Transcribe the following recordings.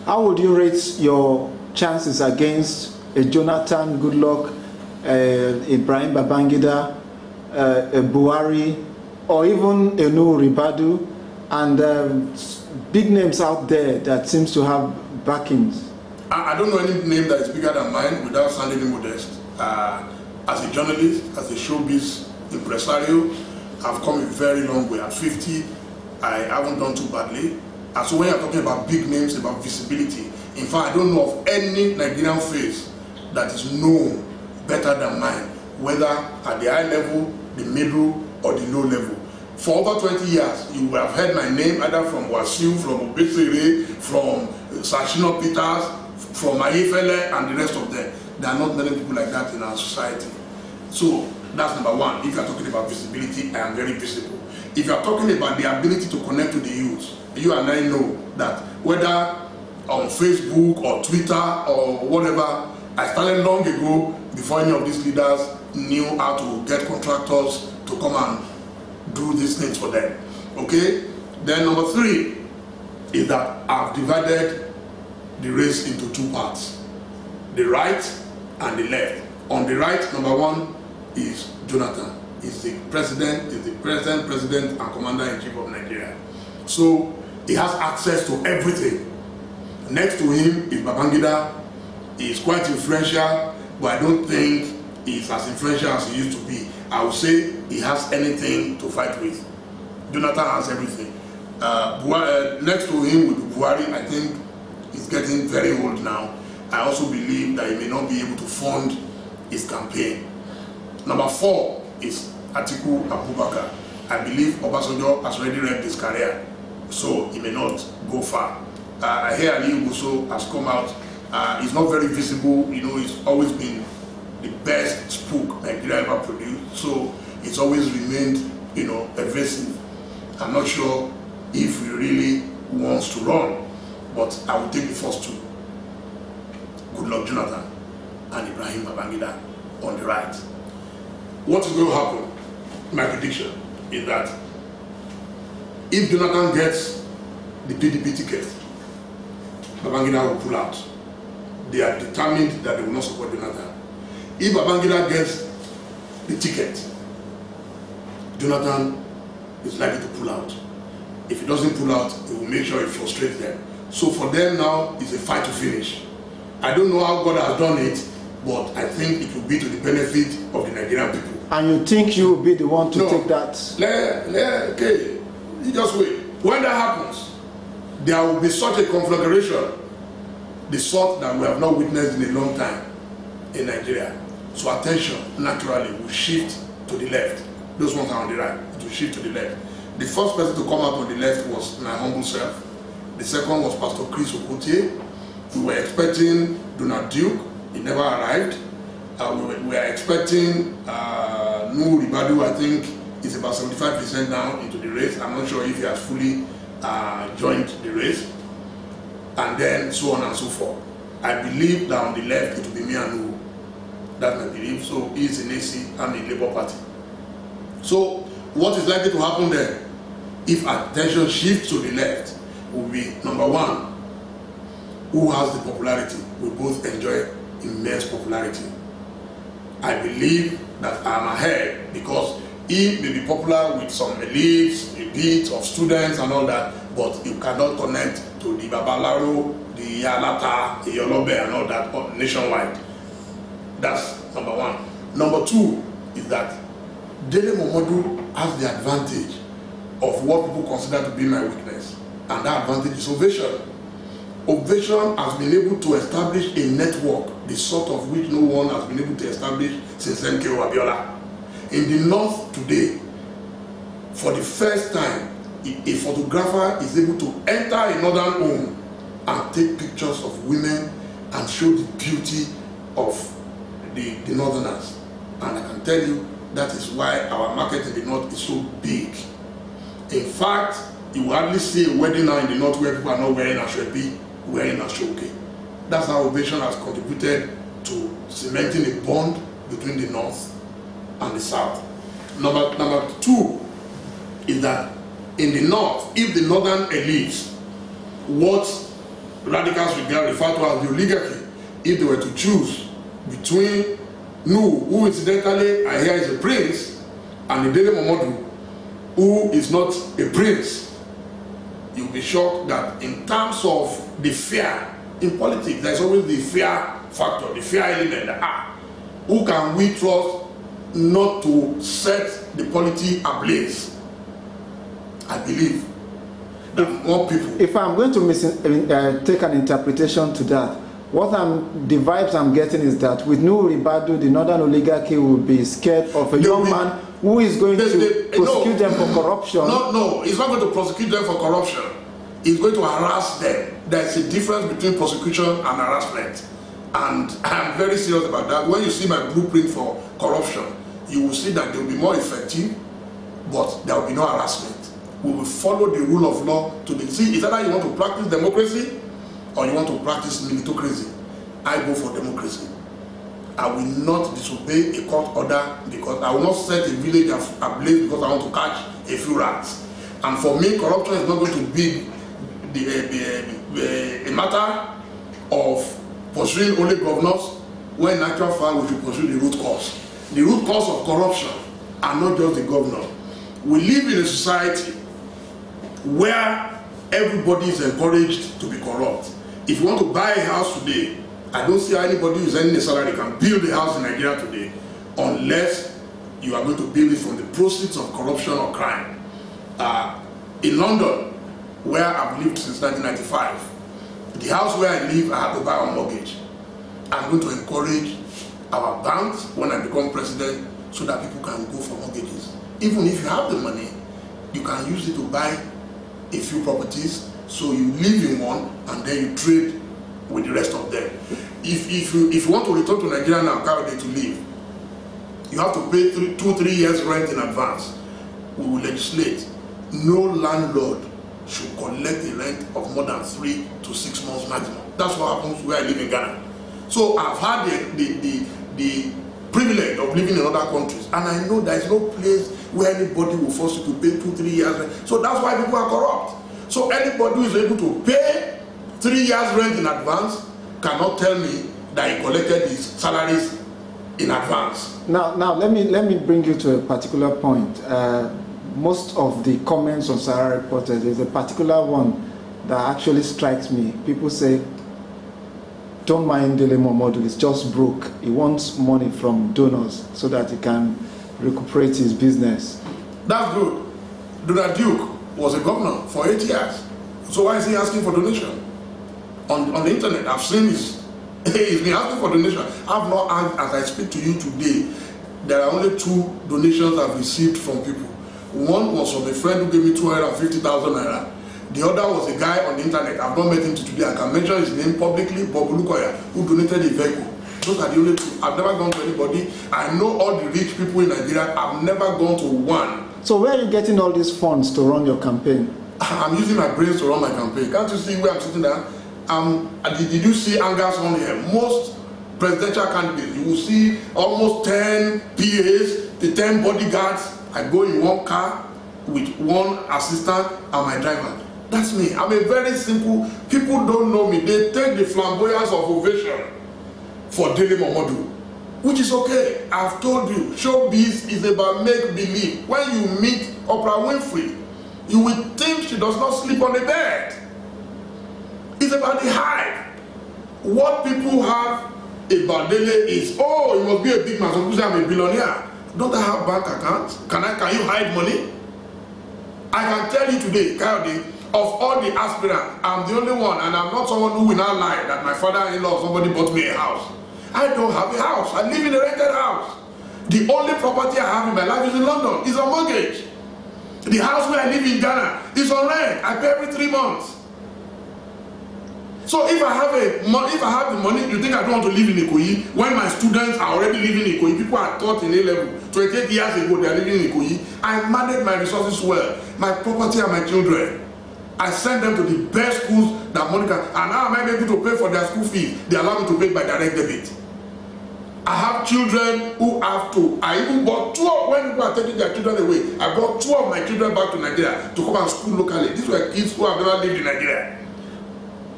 How would you rate your chances against a Jonathan Goodluck, Ibrahim Babangida, a Buhari, or even a Nuhu Ribadu, and big names out there that seems to have backings? I don't know any name that is bigger than mine without sounding modest. As a journalist, as a showbiz impresario, I've come a very long way. At 50, I haven't done too badly. And so when you're talking about big names, about visibility, in fact, I don't know of any Nigerian face that is known better than mine, whether at the high level, the middle, or the low level. For over 20 years, you will have heard my name either from Wasiu, from Obesere, from Sashino Peters, from Ayefele, and the rest of them. There are not many people like that in our society. So that's number one. If you are talking about visibility, I am very visible. If you are talking about the ability to connect to the youth, you and I know that whether on Facebook or Twitter or whatever, I started long ago before any of these leaders knew how to get contractors to come and do these things for them. Okay? Then number three is that I've divided the race into two parts, the right and the left. On the right, number one is Jonathan. He's the president, president and commander-in-chief of Nigeria. So he has access to everything. Next to him is Babangida. He is quite influential, but I don't think he's as influential as he used to be. I would say he has anything to fight with. Jonathan has everything. Next to him with Buhari, I think he's getting very old now. I also believe that he may not be able to fund his campaign. Number four is Atiku Abubakar. I believe Obasanjo has already wrecked his career, so he may not go far. I hear Ali Uguso has come out. He's not very visible. You know, he's always been the best spook Nigeria ever produced. So it's always remained, you know, evasive. I'm not sure if he really wants to run, but I will take the first two. Goodluck Jonathan and Ibrahim Babangida on the right. What is going to happen? My prediction is that if Jonathan gets the PDP ticket, Babangida will pull out. They are determined that they will not support Jonathan. If Babangida gets the ticket, Jonathan is likely to pull out. If he doesn't pull out, he will make sure he frustrates them. So for them now, it's a fight to finish. I don't know how God has done it, but I think it will be to the benefit of the Nigerian people. And you think you will be the one to take that? Okay, you just wait. When that happens, there will be such a conflagration, the sort that we have not witnessed in a long time in Nigeria. So attention, naturally, will shift to the left. Those ones are on the right, it will shift to the left. The first person to come out on the left was my humble self. The second was Pastor Chris Okotie. We were expecting Donald Duke, he never arrived. We are expecting Nuhu Ribadu, I think is about 75% now into the race. I'm not sure if he has fully joined the race. And then so on and so forth. I believe that on the left it will be me and Nuhu. That's my belief. So he is in AC and the Labour Party. So what is likely to happen there, if attention shifts to the left, will be number one, who has the popularity. We both enjoy immense popularity. I believe that I'm ahead because he may be popular with some elites, a bit of students and all that, but you cannot connect to the Babalaro, the Yalata, the Yolobe and all that nationwide. That's number one. Number two is that Dele Mamodu has the advantage of what people consider to be my weakness, and that advantage is ovation. Ovation has been able to establish a network, the sort of which no one has been able to establish since MKO Abiola. In the North today, for the first time, a photographer is able to enter a northern home and take pictures of women and show the beauty of the northerners. And I can tell you, that is why our market in the North is so big. In fact, you will hardly see a wedding now in the North where people are not wearing ashwebi, wearing ashoke. That's how Ovation has contributed to cementing a bond between the North and the South. Number two is that in the North, if the northern elites watch radicals refer to as the oligarchy, if they were to choose between Nu, who incidentally I hear is a prince, and the Dele Mamodu, who is not a prince, you'll be shocked that in terms of the fear in politics, there's always the fear factor, the fear element. Who can we trust not to set the polity ablaze? I believe that more people. If I'm going to take an interpretation to that, the vibes I'm getting is that with Nuhu Ribadu, the northern oligarchy will be scared of a young man who is going to prosecute them for corruption. No, he's not going to prosecute them for corruption. He's going to harass them. There's a difference between prosecution and harassment. And I'm very serious about that. When you see my blueprint for corruption, you will see that they will be more effective, but there will be no harassment. We will follow the rule of law to the... See, it's either you want to practice democracy or you want to practice militocracy. I go for democracy. I will not disobey a court order because I will not set a village ablaze because I want to catch a few rats. And for me, corruption is not going to be a matter of pursuing only governors, when in actual fact we should pursue the root cause. The root cause of corruption are not just the governor. We live in a society where everybody is encouraged to be corrupt. If you want to buy a house today, I don't see how anybody who is earning a salary can build a house in Nigeria today unless you are going to build it from the proceeds of corruption or crime. In London, where I've lived since 1995, the house where I live, I have to buy on mortgage. I'm going to encourage our banks when I become president so that people can go for mortgages. Even if you have the money, you can use it to buy a few properties, so you live in one and then you trade with the rest of them. If you want to return to Nigeria now, to live, you have to pay 2-3 years rent in advance. We will legislate. No landlord should collect a rent of more than 3 to 6 months maximum. That's what happens where I live in Ghana. So I've had the privilege of living in other countries, and I know there is no place where anybody will force you to pay 2-3 years rent. So that's why people are corrupt. So anybody who is able to pay 3 years rent in advance cannot tell me that he collected his salaries in advance. Now let me bring you to a particular point. Most of the comments on Sahara Reporters, there's a particular one that actually strikes me. People say, don't mind Dele Mamodu, he's just broke. He wants money from donors so that he can recuperate his business. That's good. Donald Duke was a governor for 8 years. So why is he asking for donation? On the internet, I've seen he's been asking for donation. I've not asked, as I speak to you today, there are only 2 donations I've received from people. One was from a friend who gave me 250,000 naira. The other was a guy on the internet. I've not met him today. I can mention his name publicly, Bob Lukoya, who donated a vehicle. Those are the only 2. I've never gone to anybody. I know all the rich people in Nigeria. I've never gone to one. So where are you getting all these funds to run your campaign? I'm using my brains to run my campaign. Can't you see where I'm sitting down? Did you see Angas on here? Most presidential candidates, you will see almost 10 PAs, the 10 bodyguards. I go in one car with one assistant and my driver. That's me. I'm a very simple, people don't know me. They take the flamboyance of ovation for Dele Mamodu, which is okay. I've told you, showbiz is about make-believe. When you meet Oprah Winfrey, you will think she does not sleep on a bed. It's about the hype. What people have about Dele is, oh, he must be a big man. Some people say I'm a billionaire. Don't I have bank accounts? Can you hide money? I can tell you today, Kayode, of all the aspirants, I'm the only one, and I'm not someone who will not lie that my father-in-law or somebody bought me a house. I don't have a house. I live in a rented house. The only property I have in my life is in London. It's on mortgage. The house where I live in Ghana is on rent. I pay every 3 months. So if I have the money, you think I don't want to live in Ikoyi? When my students are already living in Ikoyi, people are taught in A-level. 28 years ago, they are living in Ikoyi. I manage my resources well. My property and my children. I send them to the best schools that money can. And now am I able to pay for their school fees? They allow me to pay by direct debit. I have children who have to. I even bought 2 of, when people are taking their children away, I brought 2 of my children back to Nigeria to come and school locally. These were kids who have never lived in Nigeria.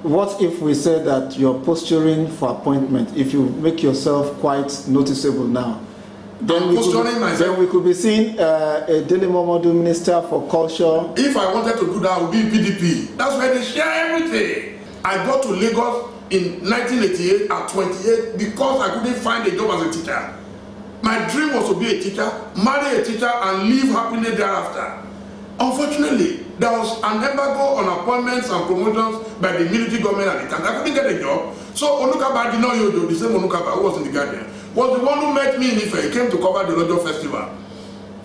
What if we say that you're posturing for appointment? If you make yourself quite noticeable now, then we could be seeing a Dele Mamodu Minister for Culture. If I wanted to do that, I would be PDP. That's why they share everything. I got to Lagos in 1988 at 28 because I couldn't find a job as a teacher. My dream was to be a teacher, marry a teacher, and live happily thereafter. Unfortunately, there was an embargo on appointments and promotions by the military government at the time. I couldn't get a job. So Onukaba did not Yojo, the same Onukaba who was in the Guardian, was the one who met me in Ife. He came to cover the Lojo Festival.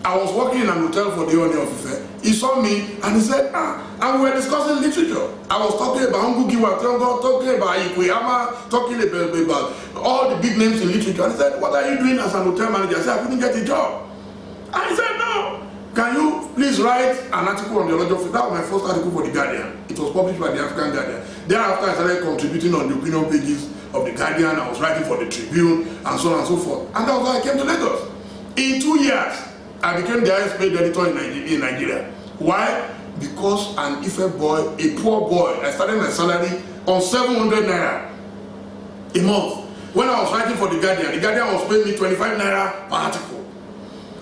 I was working in an hotel for the owner of Ife. He saw me and he said, and we were discussing literature. I was talking about Ngugiwa Tongo, talking about Ikuyama, talking about all the big names in literature. And he said, what are you doing as an hotel manager? I said, I couldn't get a job. And he said, no. Can you please write an article on the Lojo Festival? That was my first article for the Guardian. It was published by the African Guardian. Thereafter, I started contributing on the opinion pages of the Guardian. I was writing for the Tribune and so on and so forth. And that was how I came to Lagos. In 2 years, I became the highest paid editor in Nigeria. Why? Because an Ife boy, a poor boy, I started my salary on 700 naira a month. When I was writing for the Guardian was paying me 25 naira per article.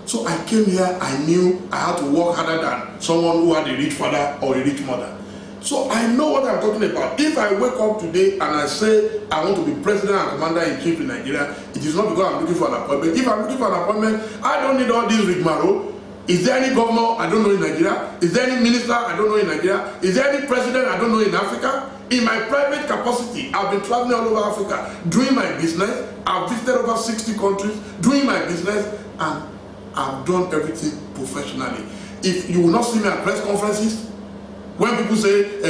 So I came here, I knew I had to work harder than someone who had a rich father or a rich mother. So I know what I'm talking about. If I wake up today and I say I want to be president and commander-in-chief in Nigeria, it is not because I'm looking for an appointment. If I'm looking for an appointment, I don't need all this rigmarole. Is there any governor I don't know in Nigeria? Is there any minister I don't know in Nigeria? Is there any president I don't know in Africa? In my private capacity, I've been traveling all over Africa, doing my business. I've visited over 60 countries, doing my business, and I've done everything professionally. If you will not see me at press conferences, when people say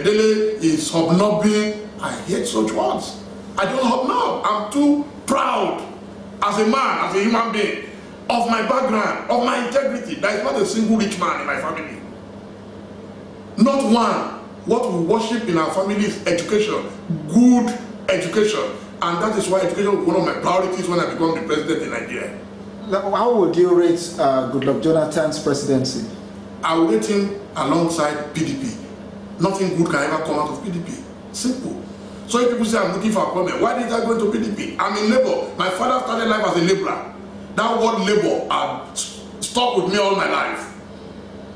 Dele is hobnobbing, I hate such words. I don't hobnob. I'm too proud as a man, as a human being, of my background, of my integrity. There is not a single rich man in my family. Not one. What we worship in our family is education, good education. And that is why education was one of my priorities when I became the president in Nigeria. How would you rate Goodluck Jonathan's presidency? I will rate him alongside PDP. Nothing good can ever come out of PDP. Simple. So if people say I'm looking for appointment, why did I go into PDP? I'm in labor. My father started life as a laborer. That word labor had stuck with me all my life.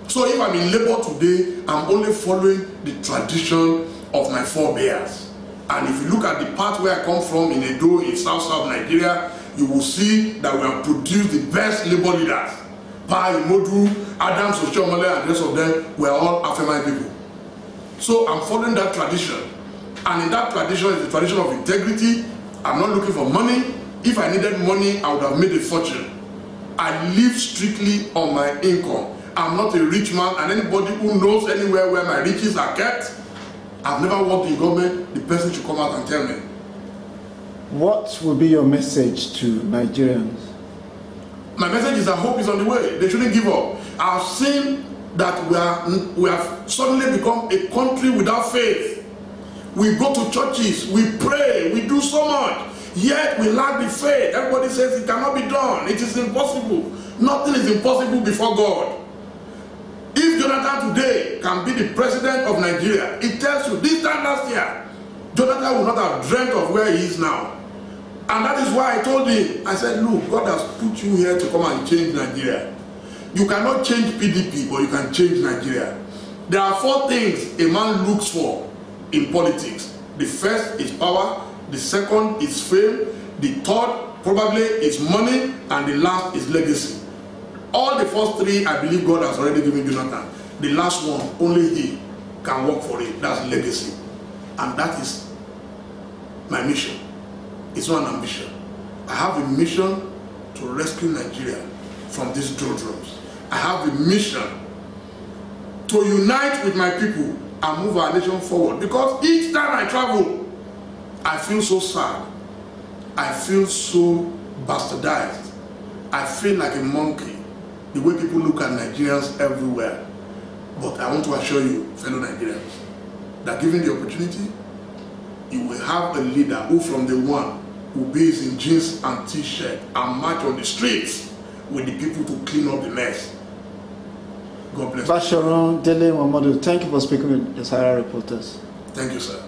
So if I'm in labor today, I'm only following the tradition of my forebears. And if you look at the part where I come from in Edo, in South Nigeria, you will see that we have produced the best labor leaders. Pa Imodu, Adams Oshiomhole, and the rest of them were all Afemai people. So I'm following that tradition. And in that tradition is the tradition of integrity. I'm not looking for money. If I needed money, I would have made a fortune. I live strictly on my income. I'm not a rich man, and anybody who knows anywhere where my riches are kept, I've never worked in government, the person should come out and tell me. What will be your message to Nigerians? My message is that hope is on the way. They shouldn't give up. I've seen that we have suddenly become a country without faith. We go to churches, we pray, we do so much, yet we lack the faith. Everybody says it cannot be done. It is impossible. Nothing is impossible before God. If Jonathan today can be the president of Nigeria, it tells you this time last year, Jonathan would not have dreamt of where he is now. And that is why I told him, I said, look, God has put you here to come and change Nigeria. You cannot change PDP, but you can change Nigeria. There are 4 things a man looks for in politics. The first is power, the second is fame, the third probably is money, and the last is legacy. All the first 3, I believe God has already given Jonathan. The last one, only he can work for it. That's legacy. And that is my mission. It's not an ambition. I have a mission to rescue Nigeria from these doldrums. I have a mission to unite with my people and move our nation forward. Because each time I travel, I feel so sad. I feel so bastardized. I feel like a monkey, the way people look at Nigerians everywhere. But I want to assure you, fellow Nigerians, that given the opportunity, you will have a leader who from the one will be in jeans and t-shirt and march on the streets with the people to clean up the mess. God bless you. Bashorun Dele Mamodu, thank you for speaking with the Sahara Reporters. Thank you, sir.